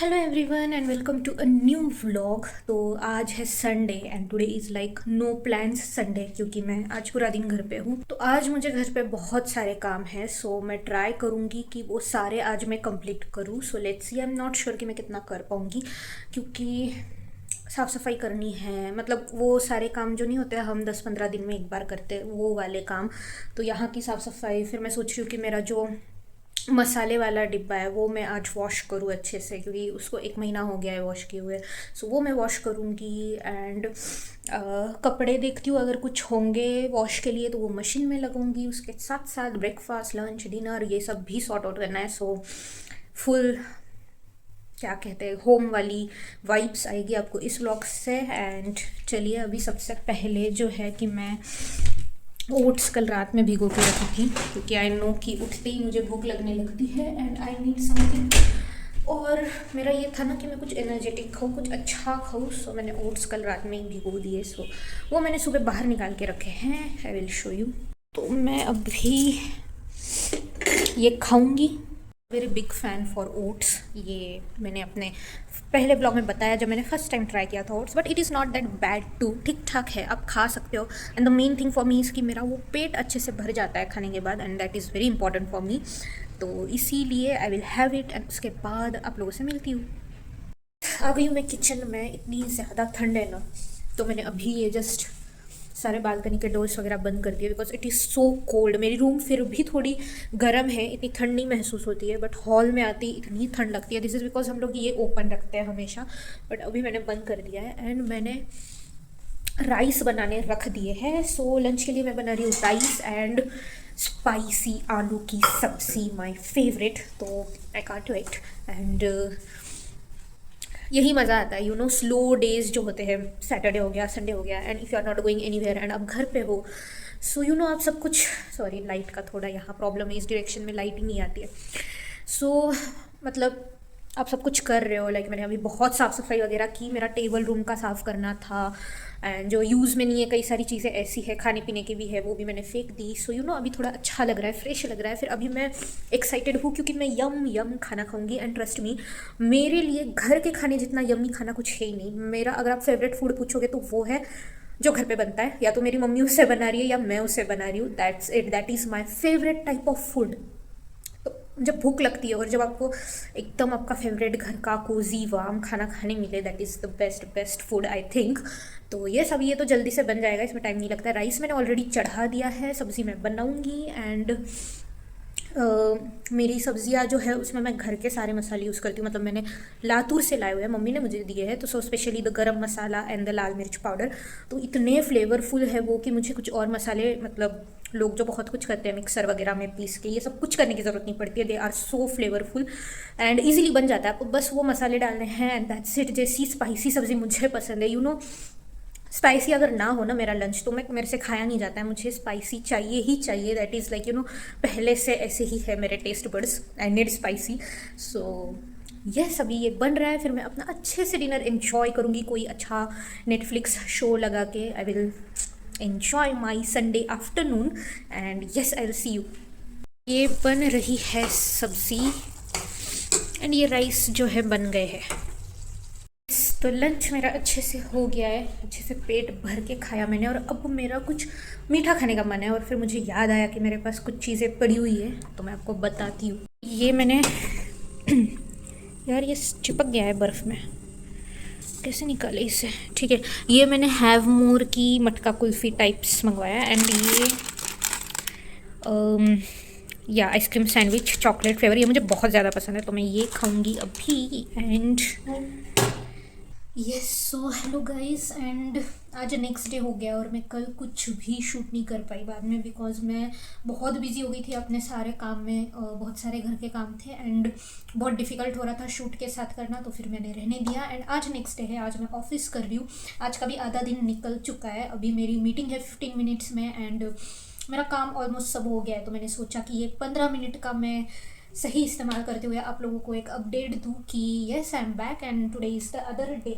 Hello everyone and welcome to a new vlog. तो आज है Sunday and today is like no plans Sunday, क्योंकि मैं आज पूरा दिन घर पे हूँ। तो आज मुझे घर पे बहुत सारे काम हैं, सो मैं ट्राई करूँगी कि वो सारे आज मैं कंप्लीट करूँ। So let's see, I am not sure कि मैं कितना कर पाऊँगी, क्योंकि साफ़ सफाई करनी है। मतलब वो सारे काम जो नहीं होते हम 10-15 दिन में एक बार करते, वो वाले काम। तो यहाँ की साफ़ सफाई, फिर मैं सोच रही हूँ कि मेरा जो मसाले वाला डिब्बा है वो मैं आज वॉश करूँ अच्छे से, क्योंकि उसको 1 महीना हो गया है वॉश किए हुए। सो वो मैं वॉश करूँगी। एंड कपड़े देखती हूँ, अगर कुछ होंगे वॉश के लिए तो वो मशीन में लगूंगी। उसके साथ साथ ब्रेकफास्ट, लंच, डिनर ये सब भी सॉर्ट आउट करना है। सो फुल क्या कहते हैं, होम वाली वाइब्स आएगी आपको इस व्लॉग से। एंड चलिए, अभी सबसे पहले जो है कि मैं ओट्स कल रात में भिगो के रखी थी, क्योंकि आई नो कि उठते ही मुझे भूख लगने लगती है एंड आई नीड समथिंग। और मेरा ये था ना कि मैं कुछ एनर्जेटिक खाऊँ, कुछ अच्छा खाऊँ। सो मैंने ओट्स कल रात में ही भिगो दिए। सो वो मैंने सुबह बाहर निकाल के रखे हैं, आई विल शो यू। तो मैं अभी ये खाऊंगी। Very big fan for oats. ये मैंने अपने पहले ब्लॉग में बताया जब मैंने फर्स्ट टाइम ट्राई किया था oats, but it is not that bad too. ठीक ठाक है, आप खा सकते हो। And the main thing for me is कि मेरा वो पेट अच्छे से भर जाता है खाने के बाद, and that is very important for me. तो इसीलिए I will have it, and उसके बाद आप लोगों से मिलती हूँ। आ गई हूँ मैं किचन में। इतनी ज़्यादा ठंड है ना, तो मैंने अभी ये जस्ट सारे बालकनी के डोर्स वगैरह बंद कर दिए, because it is so cold. मेरी रूम फिर भी थोड़ी गर्म है, इतनी ठंड नहीं महसूस होती है, बट हॉल में आती इतनी ठंड लगती है। दिस इज़ बिकॉज हम लोग ये ओपन रखते हैं हमेशा, बट अभी मैंने बंद कर दिया है। एंड मैंने राइस बनाने रख दिए हैं। सो लंच के लिए मैं बना रही हूँ राइस एंड स्पाइसी आलू की सब्ज़ी, माई फेवरेट। तो आई कांट वेट। एंड यही मज़ा आता है, यू नो, स्लो डेज जो होते हैं। सैटरडे हो गया, संडे हो गया, and if you are not going anywhere and आप घर पे हो, सो यू नो आप सब कुछ। सॉरी, लाइट का थोड़ा यहाँ प्रॉब्लम है, इस डायरेक्शन में लाइट ही नहीं आती है। सो मतलब आप सब कुछ कर रहे हो। लाइक मैंने अभी बहुत साफ़ सफाई वगैरह की, मेरा टेबल रूम का साफ़ करना था, एंड जो यूज़ में नहीं है कई सारी चीज़ें ऐसी है, खाने पीने की भी है, वो भी मैंने फेंक दी। सो यू नो अभी थोड़ा अच्छा लग रहा है, फ्रेश लग रहा है। फिर अभी मैं एक्साइटेड हूँ, क्योंकि मैं यम यम खाना खाऊंगी। एंड ट्रस्ट मी, मेरे लिए घर के खाने जितना यम्मी खाना कुछ है ही नहीं। मेरा अगर आप फेवरेट फूड पूछोगे तो वो है जो घर पे बनता है, या तो मेरी मम्मी उससे बना रही है या मैं उससे बना रही हूँ। That's it, that is my favourite type of food. तो जब भूख लगती है और जब आपको एकदम आपका फेवरेट घर का कोजी वार्म खाना खाने मिले, that is the best best food I think. तो ये सब, ये तो जल्दी से बन जाएगा, इसमें टाइम नहीं लगता है। राइस मैंने ऑलरेडी चढ़ा दिया है, सब्ज़ी मैं बनाऊंगी। एंड मेरी सब्जियां जो है उसमें मैं घर के सारे मसाले यूज़ करती हूँ। मतलब मैंने लातूर से लाए हुए हैं, मम्मी ने मुझे दिए हैं। तो सो स्पेशली द गरम मसाला एंड द लाल मिर्च पाउडर, तो इतने फ्लेवरफुल है वो कि मुझे कुछ और मसाले, मतलब लोग जो बहुत कुछ करते हैं मिक्सर वगैरह में पीस के, ये सब कुछ करने की ज़रूरत नहीं पड़ती है। They are so flavourful and easily बन जाता है। आपको बस वो मसाले डालने हैं एंड दैट्स इट। जैसी स्पाइसी सब्ज़ी मुझे पसंद है, यू नो। स्पाइसी अगर ना हो ना मेरा लंच, तो मैं मेरे से खाया नहीं जाता है। मुझे स्पाइसी चाहिए ही चाहिए। That is like, you know, पहले से ऐसे ही है मेरे taste buds, I need spicy. So yes, अभी ये बन रहा है, फिर मैं अपना अच्छे से डिनर इन्जॉय करूँगी, कोई अच्छा नेटफ्लिक्स शो लगा के। I will enjoy my Sunday afternoon and yes, I will see you. ये बन रही है सब्ज़ी एंड ये राइस जो है बन गए हैं। तो लंच मेरा अच्छे से हो गया है, अच्छे से पेट भर के खाया मैंने। और अब मेरा कुछ मीठा खाने का मन है, और फिर मुझे याद आया कि मेरे पास कुछ चीज़ें पड़ी हुई है, तो मैं आपको बताती हूँ। ये मैंने यार ये चिपक गया है बर्फ़ में, कैसे निकाले इसे। ठीक है, ये मैंने हैव मोर की मटका कुल्फ़ी टाइप्स मंगवाया। एंड ये या आइसक्रीम सैंडविच चॉकलेट फ्लेवर, ये मुझे बहुत ज़्यादा पसंद है, तो मैं ये खाऊंगी अभी। And yes, so hello guys. And आज नेक्स्ट डे हो गया और मैं कल कुछ भी शूट नहीं कर पाई बाद में, बिकॉज मैं बहुत बिजी हो गई थी अपने सारे काम में। बहुत सारे घर के काम थे एंड बहुत डिफ़िकल्ट हो रहा था शूट के साथ करना, तो फिर मैंने रहने दिया। एंड आज नेक्स्ट डे है, आज मैं ऑफिस कर रही हूँ। आज का भी आधा दिन निकल चुका है, अभी मेरी मीटिंग है 15 मिनट्स में, एंड मेरा काम ऑलमोस्ट सब हो गया है। तो मैंने सोचा कि ये 15 मिनट का मैं सही इस्तेमाल करते हुए आप लोगों को एक अपडेट दूँ कि yes, I am back and today is the other day.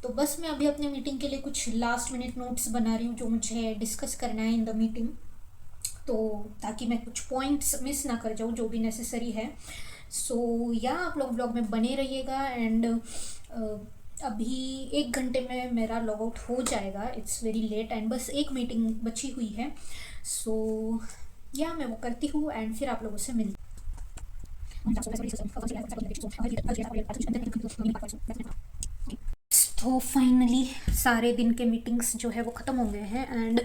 तो बस मैं अभी अपने मीटिंग के लिए कुछ लास्ट मिनट नोट्स बना रही हूँ, जो मुझे डिस्कस करना है इन द मीटिंग, तो ताकि मैं कुछ पॉइंट्स मिस ना कर जाऊँ जो भी नेसेसरी है। सो या आप लोग व्लॉग में बने रहिएगा एंड अभी 1 घंटे में मेरा लॉग आउट हो जाएगा। इट्स वेरी लेट एंड बस एक मीटिंग बची हुई है। सो या मैं वो करती हूँ एंड फिर आप लोगों से मिलती तो फाइनली सारे दिन के मीटिंग्स जो है वो ख़त्म हो गए हैं एंड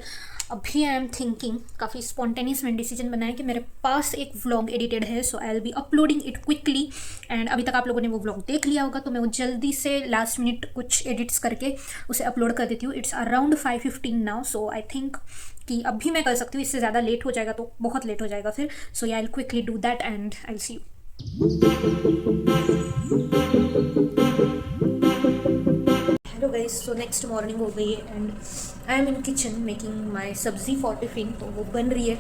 अभी आई एम थिंकिंग, काफ़ी स्पॉन्टेनियस मैंने डिसीजन बनाया कि मेरे पास एक व्लॉग एडिटेड है, so I will be uploading it quickly. And अभी तक आप लोगों ने वो व्लॉग देख लिया होगा, तो मैं वो जल्दी से लास्ट मिनट कुछ एडिट्स करके उसे अपलोड कर देती हूँ। It's around 5:15 now, so I think कि अभी मैं कर सकती हूँ। इससे ज़्यादा लेट हो जाएगा तो बहुत लेट हो जाएगा फिर। So I will quickly do that and I will see you. Hello guys, so next morning हो गई है and I am in kitchen making my sabzi for tiffin. तो वो बन रही है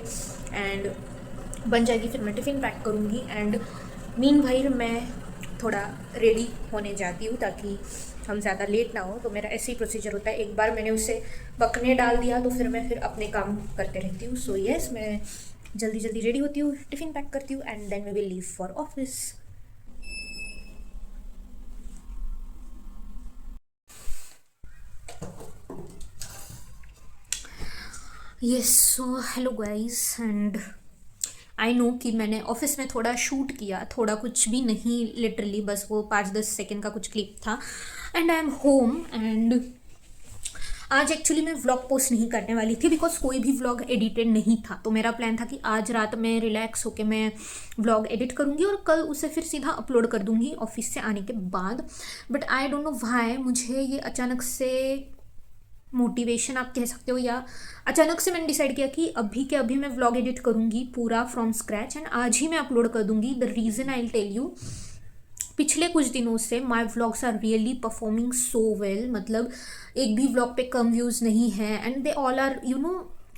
एंड बन जाएगी फिर मैं टिफ़िन पैक करूँगी। एंड मीन भाई मैं थोड़ा रेडी होने जाती हूँ ताकि हम ज़्यादा लेट ना हो। तो मेरा ऐसे ही प्रोसीजर होता है, एक बार मैंने उसे पकने डाल दिया तो फिर मैं फिर अपने काम करते रहती हूँ। सो यस, मैं जल्दी जल्दी रेडी होती हूँ, टिफ़िन पैक करती हूँ and then we will leave for office. Yes, so hello guys and I know कि मैंने ऑफिस में थोड़ा शूट किया, थोड़ा कुछ भी नहीं, लिटरली बस वो 5-10 सेकेंड का कुछ क्लिप था and I am home. And आज एक्चुअली मैं व्लॉग पोस्ट नहीं करने वाली थी बिकॉज कोई भी व्लॉग एडिटेड नहीं था। तो मेरा प्लान था कि आज रात में रिलैक्स होकर मैं व्लॉग एडिट करूँगी और कल उसे फिर सीधा अपलोड कर दूँगी ऑफिस से आने के बाद। But I don't know why मुझे ये अचानक से मोटिवेशन आप कह सकते हो, या अचानक से मैंने डिसाइड किया कि अभी के अभी मैं व्लॉग एडिट करूँगी पूरा फ्रॉम स्क्रैच एंड आज ही मैं अपलोड कर दूँगी। The reason I will tell you, पिछले कुछ दिनों से my vlogs are really performing so well. मतलब एक भी व्लॉग पे कम व्यूज़ नहीं है and they all are you know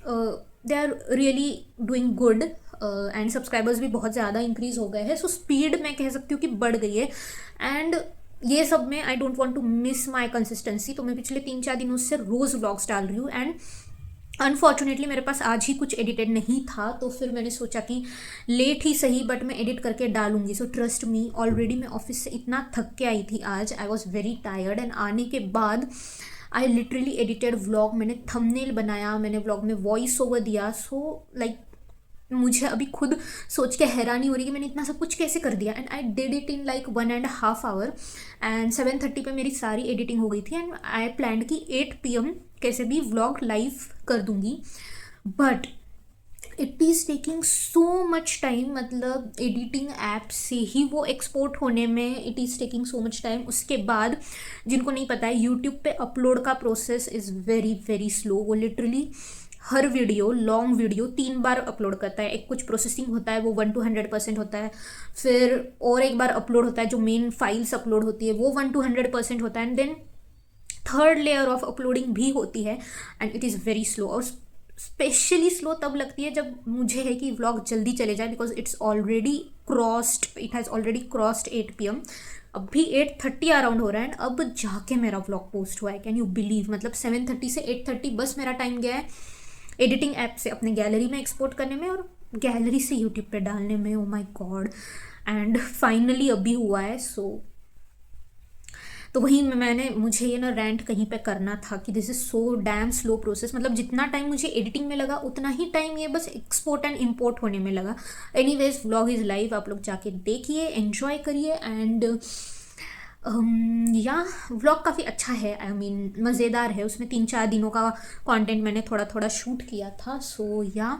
they are really doing good and subscribers भी बहुत ज़्यादा इंक्रीज़ हो गए हैं। सो स्पीड मैं कह सकती हूँ कि बढ़ गई है एंड ये सब में I don't want to miss my consistency. तो मैं पिछले 3-4 दिनों से रोज़ व्लॉग्स डाल रही हूँ एंड अनफॉर्चुनेटली मेरे पास आज ही कुछ एडिटेड नहीं था। तो फिर मैंने सोचा कि लेट ही सही बट मैं एडिट करके डालूंगी। सो ट्रस्ट मी, ऑलरेडी मैं ऑफिस से इतना थक के आई थी आज, I was very tired and आने के बाद आई लिटरली एडिटेड व्लॉग। मैंने थंबनेल बनाया, मैंने व्लॉग में वॉइस ओवर दिया। सो लाइक मुझे अभी खुद सोच के हैरानी हो रही है कि मैंने इतना सब कुछ कैसे कर दिया and I did it in like 1.5 our and 7:30 पे मेरी सारी एडिटिंग हो गई थी एंड आई प्लान कि 8 PM कैसे भी व्लॉग लाइव कर दूंगी। But it is taking so much time, मतलब एडिटिंग ऐप से ही वो एक्सपोर्ट होने में it is taking so much time. उसके बाद जिनको नहीं पता है, यूट्यूब पे अपलोड का process is very very slow. वो लिटरली हर वीडियो, लॉन्ग वीडियो 3 बार अपलोड करता है। एक कुछ प्रोसेसिंग होता है वो 1 to 100% होता है, फिर और एक बार अपलोड होता है जो मेन फाइल्स अपलोड होती है वो 1 to 100% होता है and then third layer of uploading भी होती है and it is very slow. और स्पेशली स्लो तब लगती है जब मुझे है कि व्लॉग जल्दी चले जाए because it has already crossed 8 PM। अभी 8:30 अराउंड हो रहा है एंड अब जाके मेरा व्लॉग पोस्ट हुआ है। Can you believe? मतलब 7:30 से 8:30 बस मेरा टाइम गया है एडिटिंग ऐप से अपने गैलरी में एक्सपोर्ट करने में और गैलरी से यूट्यूब पे डालने में। Oh my God, and finally अभी हुआ है। सो तो वही मुझे ये ना रेंट कहीं पे करना था कि this is so damn slow process. मतलब जितना टाइम मुझे एडिटिंग में लगा उतना ही टाइम ये बस एक्सपोर्ट एंड इम्पोर्ट होने में लगा। एनीवेज, व्लॉग इज़ लाइव, आप लोग जाके देखिए, एन्जॉय करिए एंड या व्लॉग काफ़ी अच्छा है। आई मीन मज़ेदार है, उसमें 3-4 दिनों का कंटेंट मैंने थोड़ा थोड़ा शूट किया था। सो या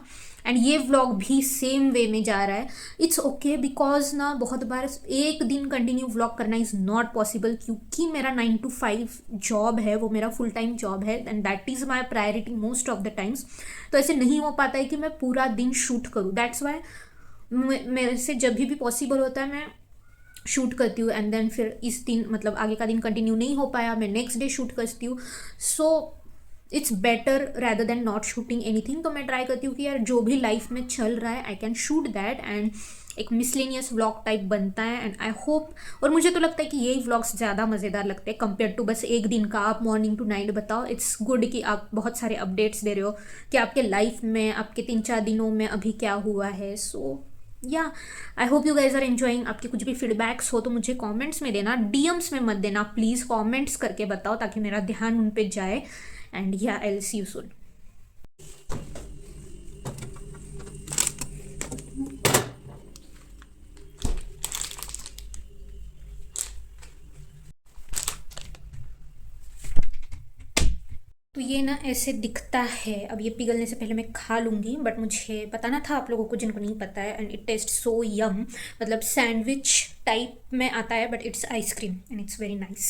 एंड ये व्लॉग भी सेम वे में जा रहा है। इट्स ओके बिकॉज ना बहुत बार एक दिन कंटिन्यू व्लॉग करना इज़ नॉट पॉसिबल क्योंकि मेरा 9 to 5 जॉब है, वो मेरा फुल टाइम जॉब है and that is my priority most of the times. तो ऐसे नहीं हो पाता है कि मैं पूरा दिन शूट करूँ। दैट्स वाई मेरे से जब भी पॉसिबल होता है मैं शूट करती हूँ एंड देन फिर इस दिन मतलब आगे का दिन कंटिन्यू नहीं हो पाया, मैं नेक्स्ट डे शूट करती हूँ। So it's better rather than not shooting anything. तो मैं ट्राई करती हूँ कि यार जो भी लाइफ में चल रहा है I can shoot that and एक मिसलेनियस व्लॉग टाइप बनता है एंड आई होप। और मुझे तो लगता है कि यही व्लॉग्स ज़्यादा मज़ेदार लगते हैं कंपेयर टू बस एक दिन का आप मॉर्निंग टू नाइट बताओ। इट्स गुड कि आप बहुत सारे अपडेट्स दे रहे हो कि आपके लाइफ में आपके 3-4 दिनों में अभी क्या हुआ है। So yeah I hope you guys are enjoying. आपके कुछ भी फीडबैक्स हो तो मुझे कमेंट्स में देना, डीएम्स में मत देना प्लीज़, कमेंट्स करके बताओ ताकि मेरा ध्यान उन पे जाए। एंड या आई विल सी यू सून। तो ये ना ऐसे दिखता है। अब ये पिघलने से पहले मैं खा लूँगी, बट मुझे बताना था आप लोगों को जिनको नहीं पता है। एंड इट टेस्ट सो यम, मतलब सैंडविच टाइप में आता है but it's ice cream and it's very nice.